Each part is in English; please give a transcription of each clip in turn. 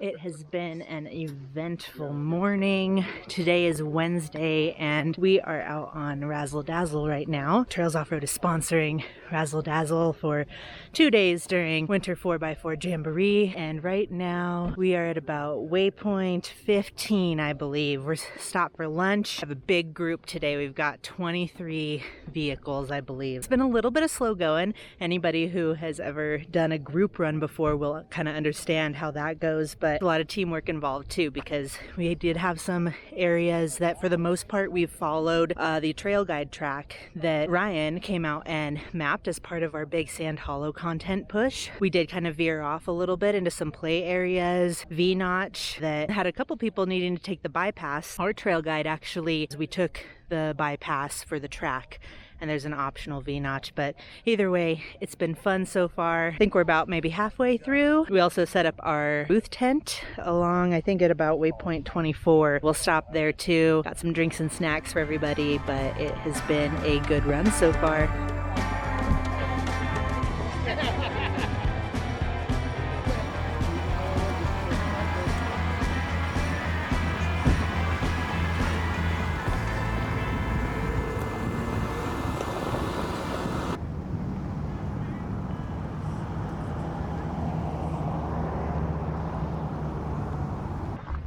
It has been an eventful morning. Today is Wednesday and we are out on Razzle Dazzle right now. Trails Offroad is sponsoring Razzle Dazzle for 2 days during winter 4x4 Jamboree, and right now we are at about waypoint 15, I believe. We're stopped for lunch. We have a big group today. We've got 23 vehicles, I believe. It's been a little bit of slow going. Anybody who has ever done a group run before will kind of understand how that goes, but a lot of teamwork involved too, because we did have some areas that for the most part we've followed the trail guide track that Ryan came out and mapped as part of our big Sand Hollow content push. We did kind of veer off a little bit into some play areas, V-notch, that had a couple people needing to take the bypass. Our trail guide actually, we took the bypass for the track, and there's an optional V-notch, but either way, it's been fun so far. I think we're about maybe halfway through. We also set up our booth tent along, I think at about waypoint 24. We'll stop there too. Got some drinks and snacks for everybody, but it has been a good run so far.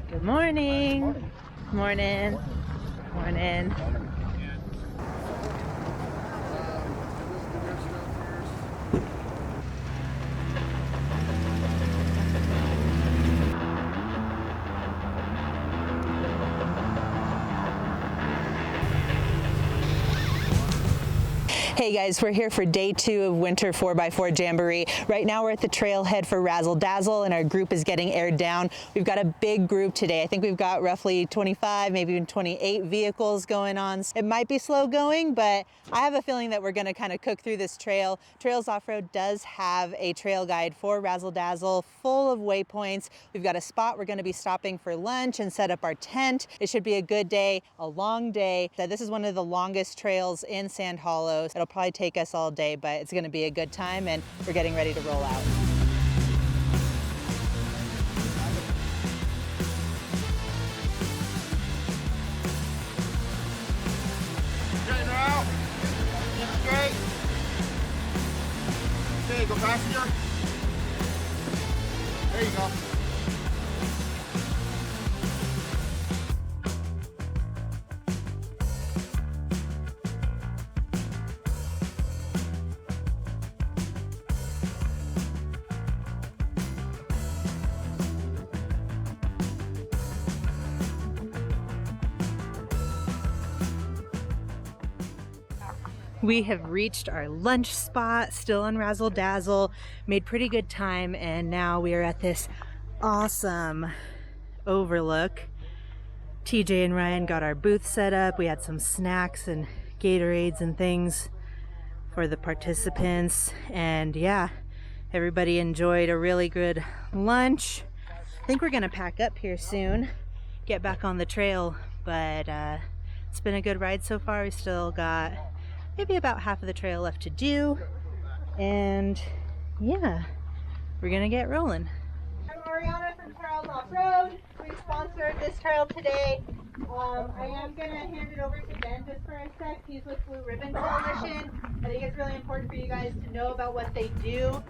Good morning. Morning. Morning. Hey guys, we're here for day 2 of winter 4x4 Jamboree. Right now we're at the trailhead for Razzle Dazzle and our group is getting aired down. We've got a big group today. I think we've got roughly 25, maybe even 28 vehicles going on. It might be slow going, but I have a feeling that we're gonna kind of cook through this trail. Trails Offroad does have a trail guide for Razzle Dazzle full of waypoints. We've got a spot we're gonna be stopping for lunch and set up our tent. It should be a good day, a long day. This is one of the longest trails in Sand Hollow. It'll probably take us all day, but it's gonna be a good time and we're getting ready to roll out. Straighten her out. Keep it straight. Okay, go faster. There you go. We have reached our lunch spot, still on Razzle Dazzle, made pretty good time, and now we are at this awesome overlook. TJ and Ryan got our booth set up. We had some snacks and Gatorades and things for the participants, and yeah, everybody enjoyed a really good lunch. I think we're gonna pack up here soon, get back on the trail, but it's been a good ride so far. We still got maybe about half of the trail left to do, and yeah, we're gonna get rolling. I'm Ariana from Trails Offroad. We sponsored this trail today. I am gonna hand it over to Ben just for a sec. He's with Blue Ribbon Coalition. I think it's really important for you guys to know about what they do.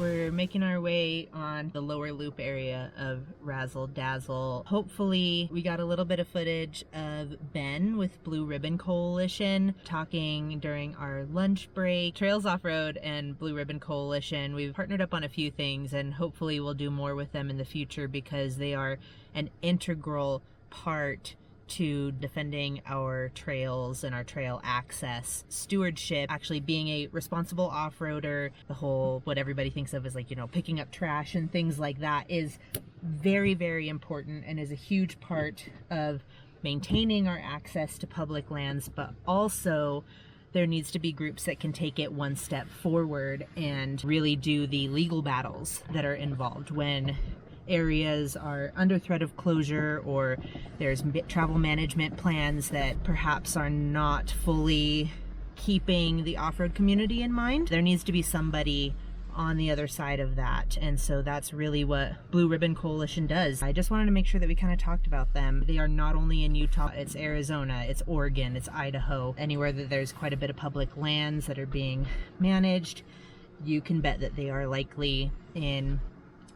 We're making our way on the lower loop area of Razzle Dazzle. Hopefully we got a little bit of footage of Ben with Blue Ribbon Coalition talking during our lunch break. Trails Offroad and Blue Ribbon Coalition, we've partnered up on a few things and hopefully we'll do more with them in the future because they are an integral part to defending our trails and our trail access. Stewardship, actually being a responsible off-roader, the whole, what everybody thinks of as like, you know, picking up trash and things like that is very, very important and is a huge part of maintaining our access to public lands, but also there needs to be groups that can take it one step forward and really do the legal battles that are involved when areas are under threat of closure, or there's travel management plans that perhaps are not fully keeping the off-road community in mind. There needs to be somebody on the other side of that, and so that's really what Blue Ribbon Coalition does. I just wanted to make sure that we kind of talked about them. They are not only in Utah, it's Arizona, it's Oregon, it's Idaho. Anywhere that there's quite a bit of public lands that are being managed, you can bet that they are likely in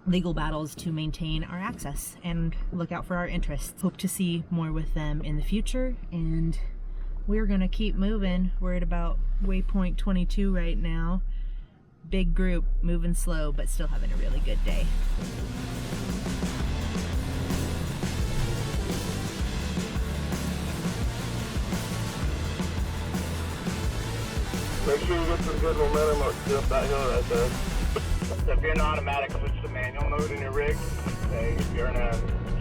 legal battles to maintain our access and look out for our interests. Hope to see more with them in the future, and we're gonna keep moving. We're at about waypoint 22 right now. Big group, moving slow, but still having a really good day. Make sure you get some good momentum up that hill right there. So if you're in automatic, switch to manual mode in your rig. Say if you're in a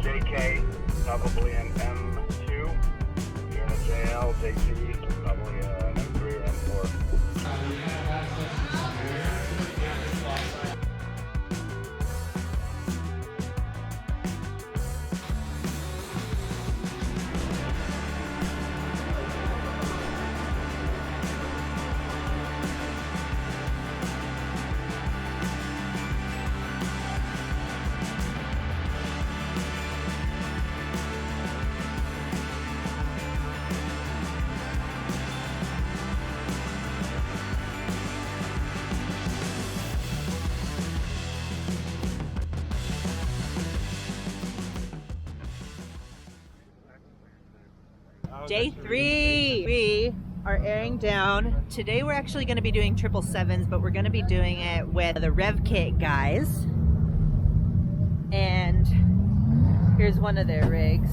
JK, probably an M2. If you're in a JL, JC, probably an M3 or M4. Day 3, we are airing down. Today we're actually going to be doing 777s, but we're going to be doing it with the Rev Kit guys. And here's one of their rigs.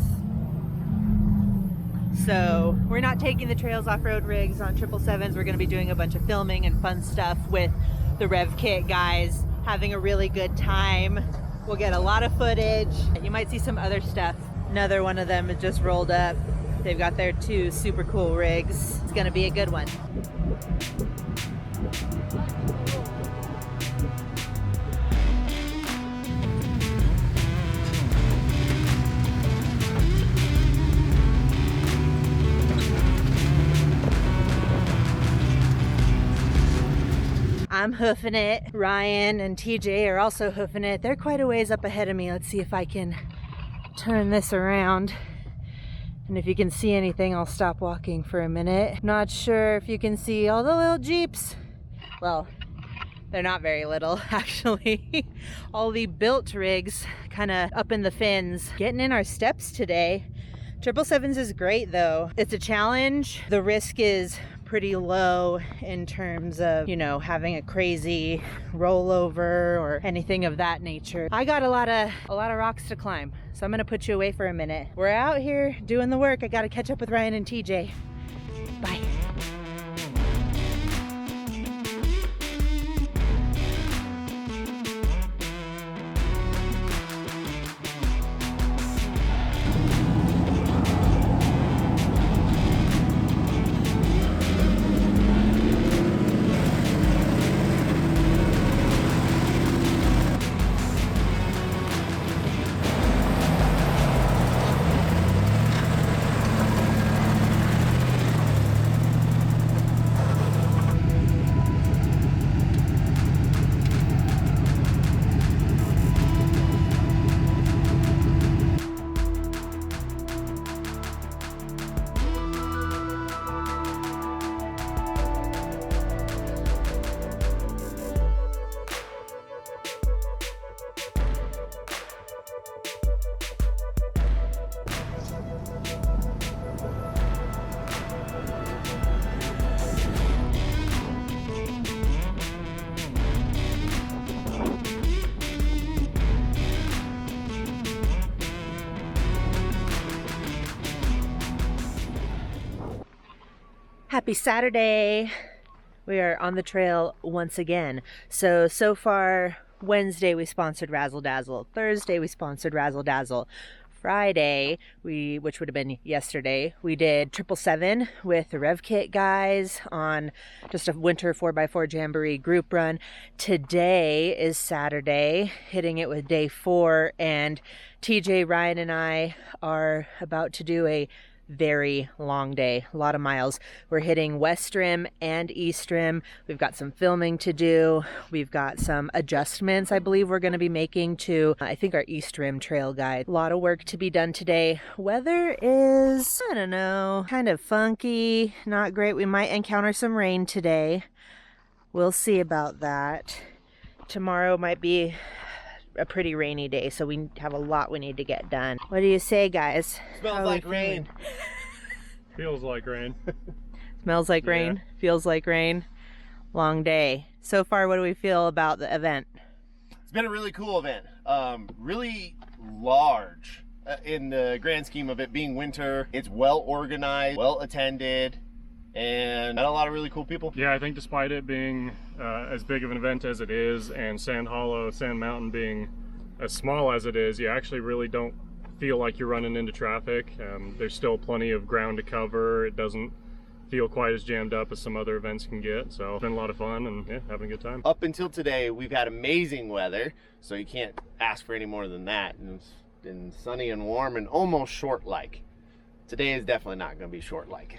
So we're not taking the Trails Offroad rigs on 777s. We're going to be doing a bunch of filming and fun stuff with the Rev Kit guys, having a really good time. We'll get a lot of footage. You might see some other stuff. Another one of them has just rolled up. They've got their 2 super cool rigs. It's gonna be a good one. I'm hoofing it. Ryan and TJ are also hoofing it. They're quite a ways up ahead of me. Let's see if I can turn this around. And if you can see anything, I'll stop walking for a minute. Not sure if you can see all the little Jeeps. Well, they're not very little, actually. All the built rigs kind of up in the fins. Getting in our steps today. 777s is great though. It's a challenge. The risk is pretty low in terms of, you know, having a crazy rollover or anything of that nature. I got a lot of rocks to climb, so I'm gonna put you away for a minute. We're out here doing the work. I gotta catch up with Ryan and TJ. Bye. Happy Saturday. We are on the trail once again. So far, Wednesday we sponsored Razzle Dazzle. Thursday we sponsored Razzle Dazzle. Friday, which would have been yesterday, we did 777 with the Rev Kit guys on just a winter 4x4 Jamboree group run. Today is Saturday, hitting it with day 4, and TJ, Ryan, and I are about to do a very long day, a lot of miles. We're hitting West Rim and East Rim. We've got some filming to do. We've got some adjustments I believe we're going to be making to, I think, our East Rim trail guide. A lot of work to be done today. Weather is, I don't know, kind of funky, not great. We might encounter some rain today. We'll see about that. Tomorrow might be a pretty rainy day, so we have a lot we need to get done. What do you say, guys? Smells like rain. Feels like rain. Smells like rain, feels like rain. Long day. So far, what do we feel about the event? It's been a really cool event. Really large in the grand scheme of it being winter. It's well organized, well attended, and met a lot of really cool people. Yeah, I think despite it being as big of an event as it is, and Sand Hollow, Sand Mountain being as small as it is, you actually really don't feel like you're running into traffic. There's still plenty of ground to cover. It doesn't feel quite as jammed up as some other events can get. So it's been a lot of fun and yeah, having a good time. Up until today, we've had amazing weather, so you can't ask for any more than that. And it's been sunny and warm and almost short-like. Today is definitely not going to be short-like.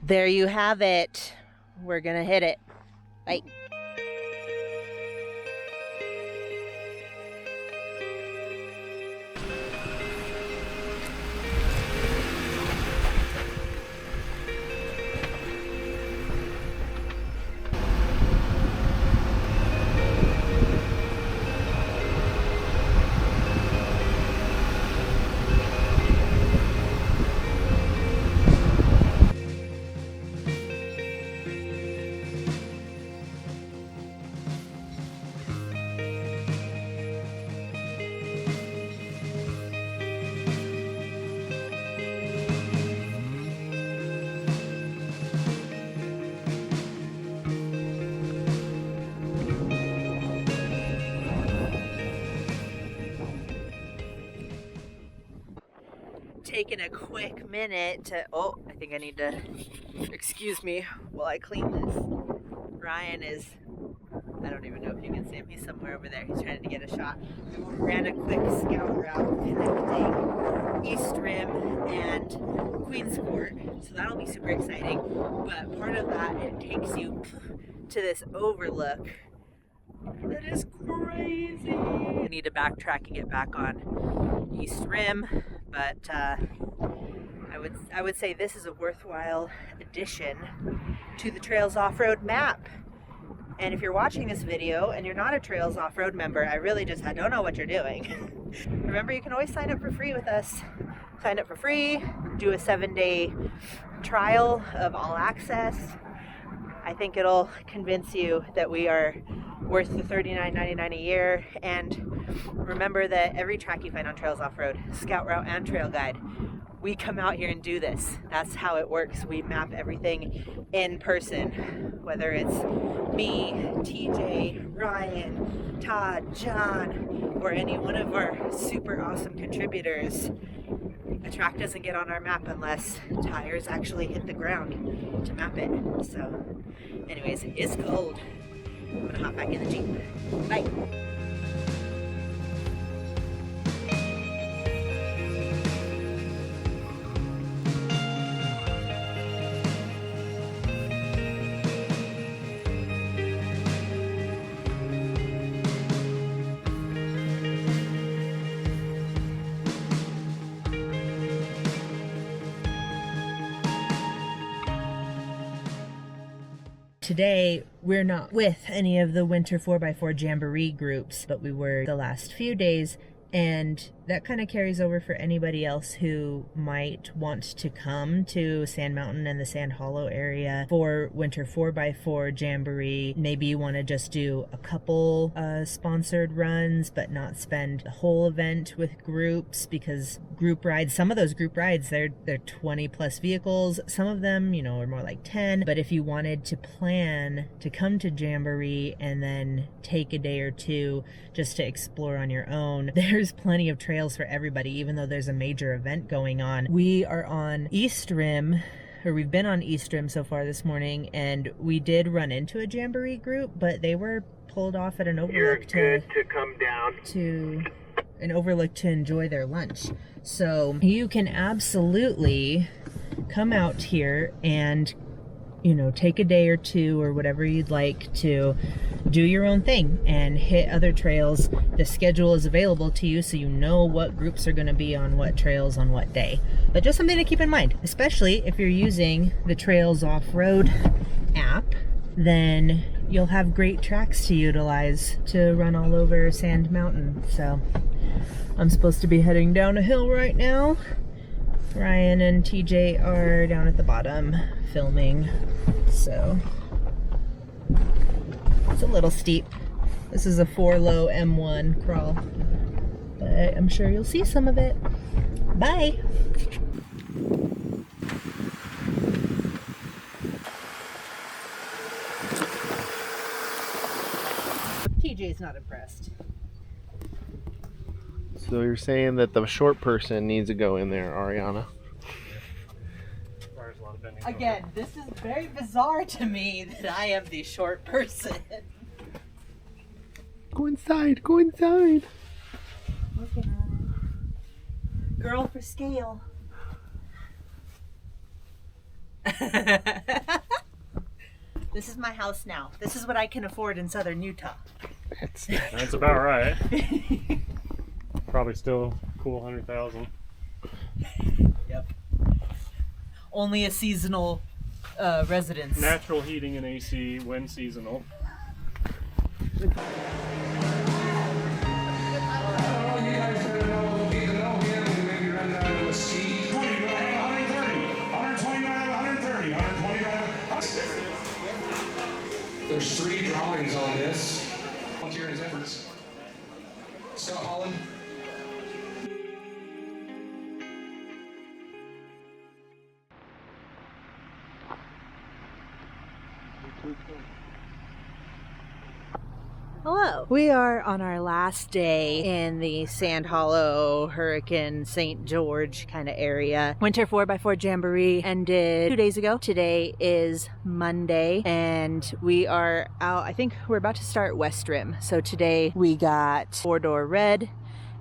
There you have it. We're gonna hit it. Bye. Taking a quick minute to, I think I need to, excuse me while I clean this. Ryan is, I don't even know if you can see him, he's somewhere over there, he's trying to get a shot. Ran a quick scout route connecting East Rim and Queens Court, so that'll be super exciting. But part of that, it takes you to this overlook that is crazy. I need to backtrack and get back on East Rim, but I would say this is a worthwhile addition to the Trails Offroad map. And if you're watching this video and you're not a Trails Offroad member, I don't know what you're doing. Remember, you can always sign up for free with us. Sign up for free, do a 7-day trial of all access. I think it'll convince you that we are worth the $39.99 a year. And remember that every track you find on Trails Offroad, scout route and trail guide, we come out here and do this. That's how it works. We map everything in person, whether it's me, TJ, Ryan, Todd, John, or any one of our super awesome contributors. A track doesn't get on our map unless tires actually hit the ground to map it. So anyways, it's cold. I'm gonna hop back in the Jeep. Bye. Today, we're not with any of the winter 4x4 Jamboree groups, but we were the last few days, and that kind of carries over for anybody else who might want to come to Sand Mountain and the Sand Hollow area for winter 4x4 Jamboree. Maybe you want to just do a couple sponsored runs but not spend the whole event with groups, because group rides, some of those group rides, they're 20 plus vehicles. Some of them, you know, are more like 10. But if you wanted to plan to come to Jamboree and then take a day or two just to explore on your own, there's plenty of trails for everybody, even though there's a major event going on. We are on East Rim, or we've been on East Rim so far this morning, and we did run into a Jamboree group, but they were pulled off at an Overlook to come down. to an Overlook to enjoy their lunch. So you can absolutely come out here and, you know, take a day or two or whatever you'd like to do your own thing and hit other trails. The schedule is available to you, so you know what groups are going to be on what trails on what day. But just something to keep in mind, especially if you're using the Trails Offroad app, then you'll have great tracks to utilize to run all over Sand Mountain. So I'm supposed to be heading down a hill right now. Ryan and TJ are down at the bottom filming, so it's a little steep. This is a 4-low M1 crawl, but I'm sure you'll see some of it. Bye! TJ's not impressed. So you're saying that the short person needs to go in there, Ariana? Requires a lot of bending Again, this is very bizarre to me that I am the short person. Go inside, go inside. Okay. Girl for scale. This is my house now. This is what I can afford in southern Utah. That's about right. Probably still cool 100,000. Yep. Only a seasonal residence. Natural heating and AC when seasonal. There's 3 drawings on this. Volunteer in his efforts. Scott Holland. Hello. We are on our last day in the Sand Hollow, Hurricane, St. George kind of area. Winter 4x4 Jamboree ended 2 days ago. Today is Monday and we are out, I think we're about to start West Rim. So today we got 4-door red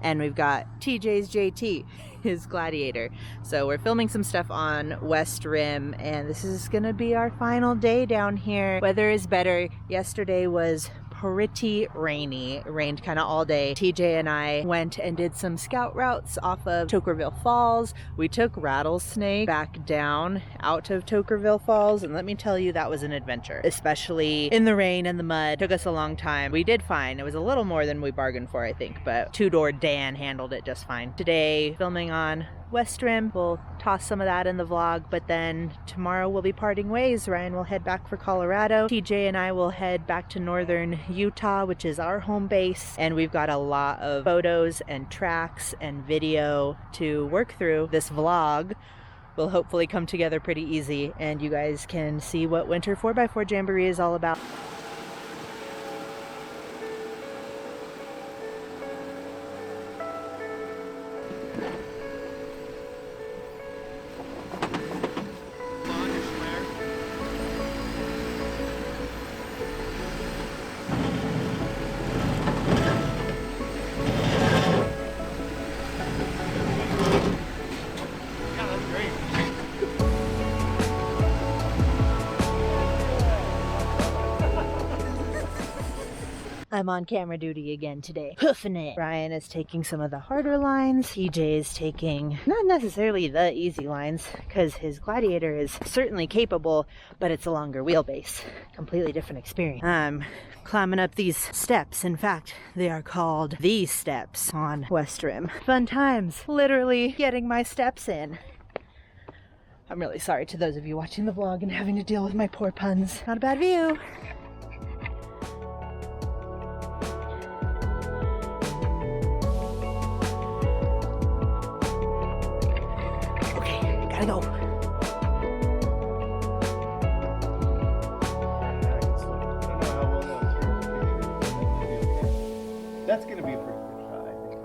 and we've got TJ's JT, his Gladiator. So we're filming some stuff on West Rim and this is gonna be our final day down here. Weather is better. Yesterday was pretty rainy. It rained kind of all day. TJ and I went and did some scout routes off of Toquerville Falls. We took Rattlesnake back down out of Toquerville Falls, and let me tell you, that was an adventure, especially in the rain and the mud. Took us a long time. We did fine. It was a little more than we bargained for, I think, but 2-door Dan handled it just fine. Today, filming on West Rim. We'll toss some of that in the vlog, but then tomorrow we'll be parting ways. Ryan will head back for Colorado. TJ and I will head back to northern Utah, which is our home base, and we've got a lot of photos and tracks and video to work through. This vlog will hopefully come together pretty easy and you guys can see what Winter 4x4 Jamboree is all about. I'm on camera duty again today, hoofing it. Ryan is taking some of the harder lines. TJ's taking not necessarily the easy lines, because his Gladiator is certainly capable, but it's a longer wheelbase. Completely different experience. I'm climbing up these steps. In fact, they are called these steps on West Rim. Fun times, literally getting my steps in. I'm really sorry to those of you watching the vlog and having to deal with my poor puns. Not a bad view. Okay, gotta go. That's gonna be a pretty good shot, I think.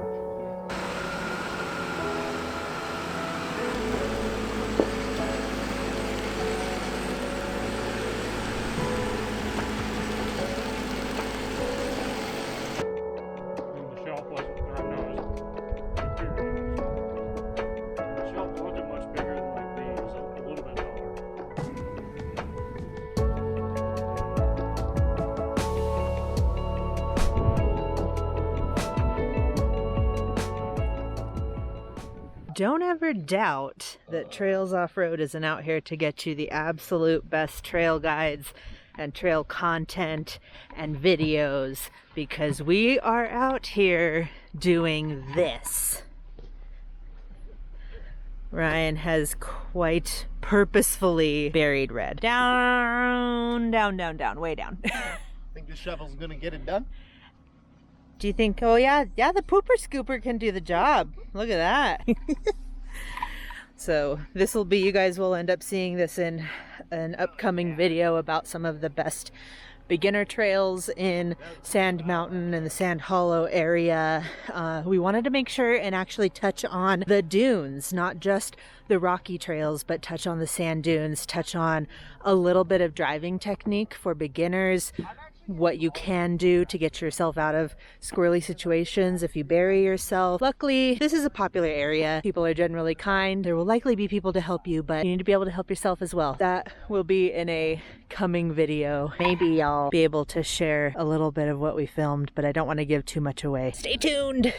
The shelf wasn't, or no, the shelf wasn't much bigger than like these, a little bit taller. Don't ever doubt that Trails Off-Road isn't out here to get you the absolute best trail guides and trail content and videos, because we are out here doing this. Ryan has quite purposefully buried red. Down, down, down, down, way down. Think the shovel's gonna get it done? Do you think, oh yeah, the pooper scooper can do the job. Look at that. So this will be, you guys will end up seeing this in an upcoming video about some of the best beginner trails in Sand Mountain and the Sand Hollow area. We wanted to make sure and actually touch on the dunes, not just the rocky trails, but touch on the sand dunes, touch on a little bit of driving technique for beginners, what you can do to get yourself out of squirrely situations if you bury yourself. Luckily, this is a popular area. People are generally kind. There will likely be people to help you, but you need to be able to help yourself as well. That will be in a coming video. Maybe I'll be able to share a little bit of what we filmed, but I don't want to give too much away. Stay tuned!